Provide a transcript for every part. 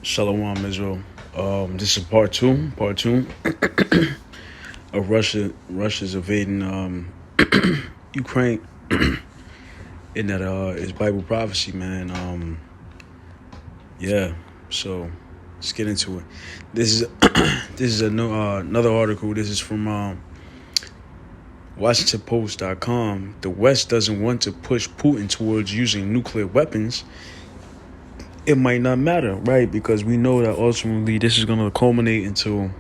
Shalom, Israel. This is part two of Russia's invading Ukraine, and that is Bible prophecy, man. Yeah. So let's get into it. This is this is another article. This is from Pt.2. The West doesn't want to push Putin towards using nuclear weapons. It might not matter, right? Because we know that ultimately this is going to culminate into,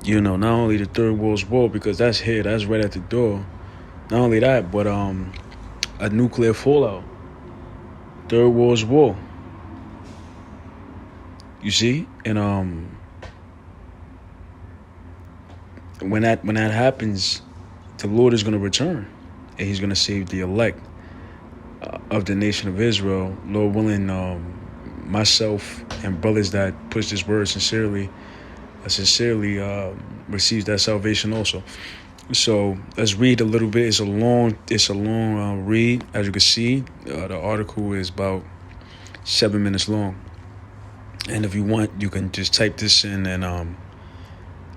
not only the Third World War, because that's here, that's right at the door. Not only that, but a nuclear fallout, Third World War. You see, and when that happens, the Lord is going to return, and He's going to save the elect of the nation of Israel. Lord willing, myself and brothers that push this word sincerely receives that salvation also. So let's read a little bit. It's a long read. As you can see, the article is about 7 minutes long. And if you want, you can just type this in and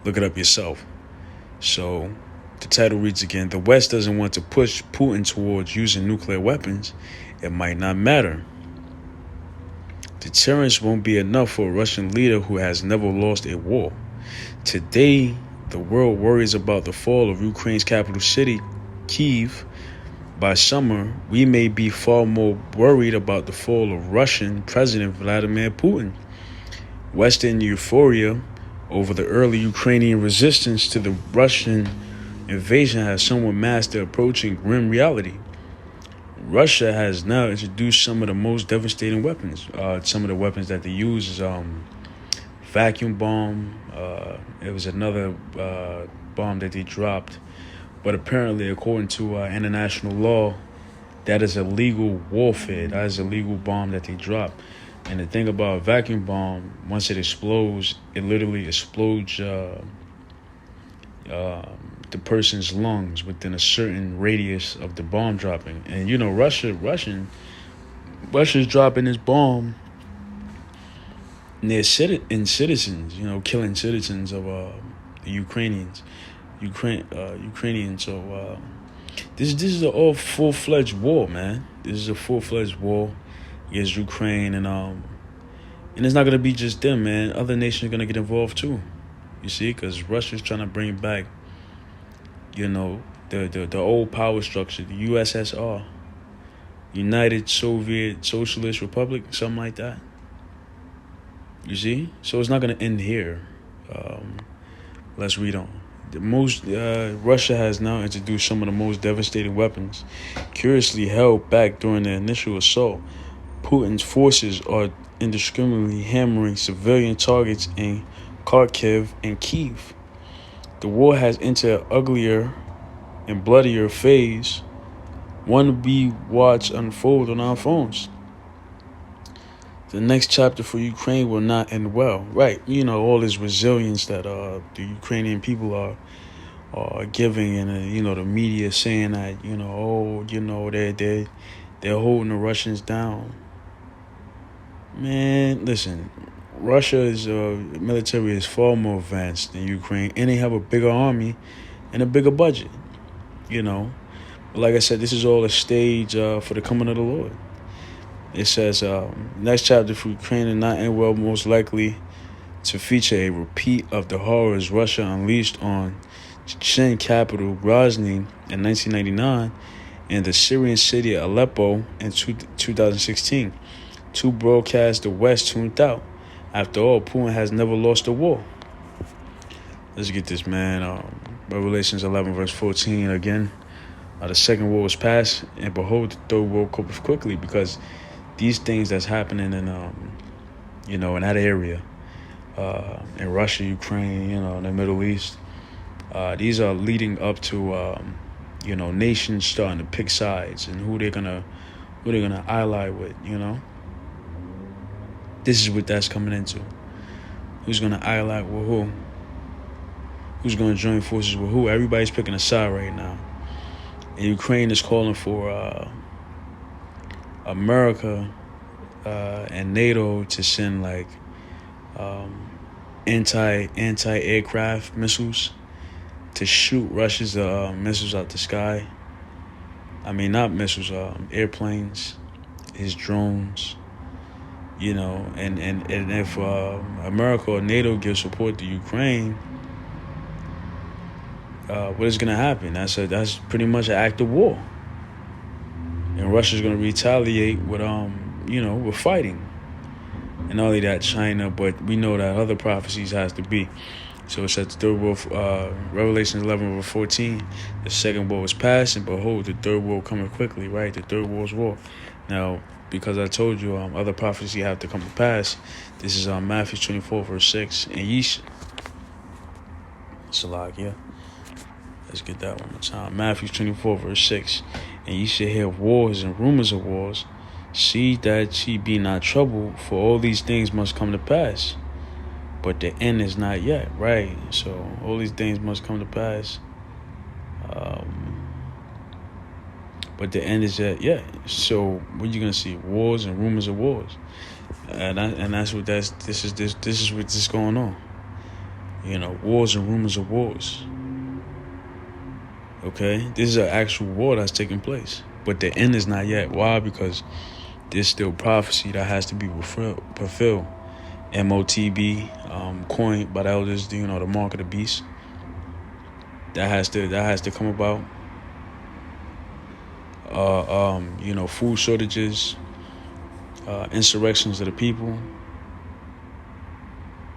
look it up yourself. So the title reads again: The West doesn't want to push Putin towards using nuclear weapons. It might not matter. Deterrence won't be enough for a Russian leader who has never lost a war. Today, the world worries about the fall of Ukraine's capital city, Kyiv. By summer, we may be far more worried about the fall of Russian President Vladimir Putin. Western euphoria over the early Ukrainian resistance to the Russian invasion has somewhat masked the approaching grim reality. Russia has now introduced some of the most devastating weapons. Some of the weapons that they use is vacuum bomb. It was another bomb that they dropped. But apparently, according to international law, that is illegal warfare. That is a legal bomb that they drop. And the thing about a vacuum bomb, once it explodes, it literally explodes the person's lungs within a certain radius of the bomb dropping. And Russia's dropping this bomb near citizens, killing citizens of the Ukrainians. So this is a all full-fledged war, man. This is a full-fledged war against Ukraine, and it's not gonna be just them, man. Other nations are gonna get involved too. You see, because Russia's trying to bring back, the old power structure, the USSR, United Soviet Socialist Republic, something like that. You see, so it's not gonna end here. Let's read on. Russia has now introduced some of the most devastating weapons, curiously held back during the initial assault. Putin's forces are indiscriminately hammering civilian targets in Kharkiv and Kyiv. The war has entered an uglier and bloodier phase, one we watch unfold on our phones. The next chapter for Ukraine will not end well. Right, all this resilience that the Ukrainian people are giving, and the media saying that they're holding the Russians down. Man, listen, Russia's military is far more advanced than Ukraine, and they have a bigger army and a bigger budget. But like I said, this is all a stage for the coming of the Lord. It says, next chapter for Ukraine will not end well, most likely to feature a repeat of the horrors Russia unleashed on Chechen capital Grozny in 1999 and the Syrian city of Aleppo in 2016. Two broadcasts the West tuned out. After all, Putin has never lost a war. Let's get this, man. Revelations 11 verse 14 again. The second war was past, and behold, the third war cometh quickly, because these things that's happening in in that area, in Russia, Ukraine, in the Middle East, these are leading up to nations starting to pick sides and who they're gonna ally with. This is what that's coming into. Who's gonna ally with who? Who's gonna join forces with who? Everybody's picking a side right now. And Ukraine is calling for America and NATO to send anti-aircraft missiles to shoot Russia's missiles out the sky. I mean, not missiles, airplanes, his drones. And if America or NATO gives support to Ukraine, what is going to happen? That's pretty much an act of war, and Russia's going to retaliate with with fighting. And not only that, China, but we know that other prophecies has to be. So it says the third war, Revelation 11:14, the second war was past, and behold, the third war coming quickly, right? The third war's war. Now, because I told you other prophecy have to come to pass, this is Matthew 24:6, and ye yeah. Let's get that one more time. Matthew 24:6, and ye shall hear of wars and rumors of wars. See that ye be not troubled, for all these things must come to pass. But the end is not yet, right? So all these things must come to pass. But the end is yet. So what you gonna see? Wars and rumors of wars, this is what's going on. Wars and rumors of wars. Okay, this is an actual war that's taking place, but the end is not yet. Why? Because there's still prophecy that has to be fulfilled. MOTB, coined by the elders, the mark of the beast. That has to come about. Food shortages, insurrections of the people,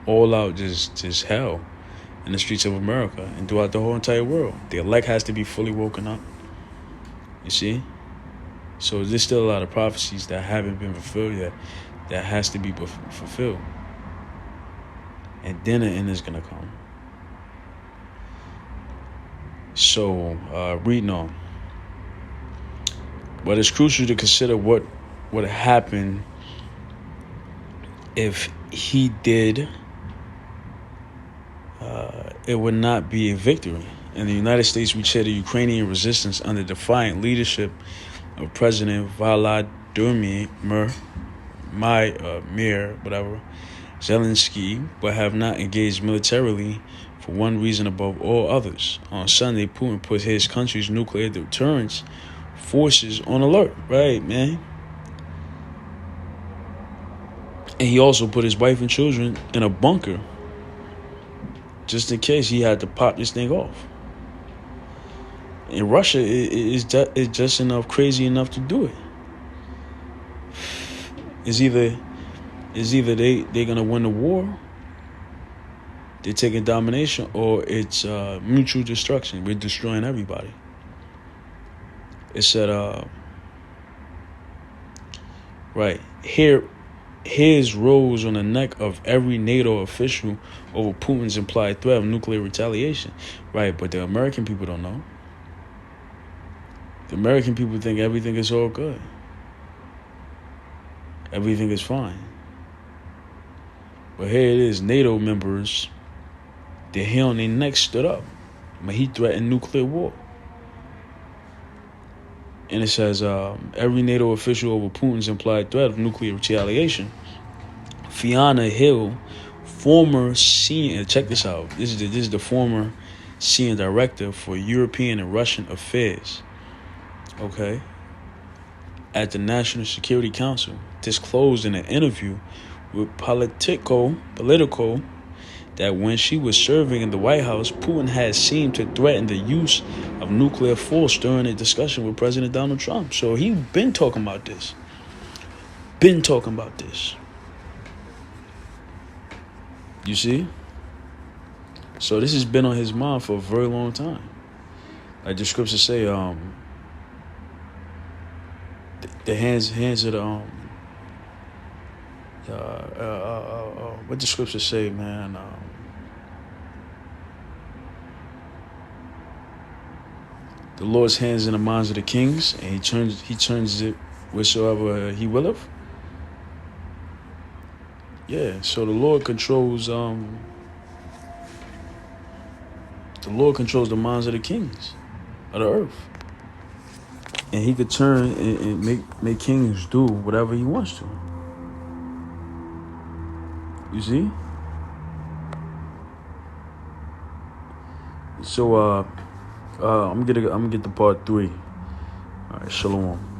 all out just hell in the streets of America and throughout the whole entire world. The elect has to be fully woken up. You see? So there's still a lot of prophecies that haven't been fulfilled yet that has to be fulfilled. And then the end is going to come. So, reading on. But it's crucial to consider what would happen if he did. It would not be a victory. In the United States, we cheer the Ukrainian resistance under defiant leadership of President Volodymyr Zelensky, but have not engaged militarily for one reason above all others. On Sunday, Putin put his country's nuclear deterrence forces on alert, right, man? And he also put his wife and children in a bunker just in case he had to pop this thing off. And Russia is just crazy enough to do it. It's either they're gonna win the war, they're taking domination, or it's mutual destruction. We're destroying everybody. It said, right here. Hairs rose on the neck of every NATO official over Putin's implied threat of nuclear retaliation. Right, but the American people don't know. The American people think everything is all good. Everything is fine. But here it is, NATO members, their hair on their neck stood up. But he threatened nuclear war. And it says, every NATO official over Putin's implied threat of nuclear retaliation. Fiona Hill, former senior, check this out. This is the former senior director for European and Russian affairs. Okay. At the National Security Council, disclosed in an interview with Politico that when she was serving in the White House, Putin had seemed to threaten the use of nuclear force during a discussion with President Donald Trump. So he's been talking about this. You see? So this has been on his mind for a very long time. Like the scriptures say, the hands of the what the scriptures say, man. The Lord's hands in the minds of the kings, and he turns it wheresoever he willeth. Yeah, so the Lord controls the minds of the kings of the earth. And he could turn and make kings do whatever he wants to. You see? So I'm gonna get the part 3. All right, shalom.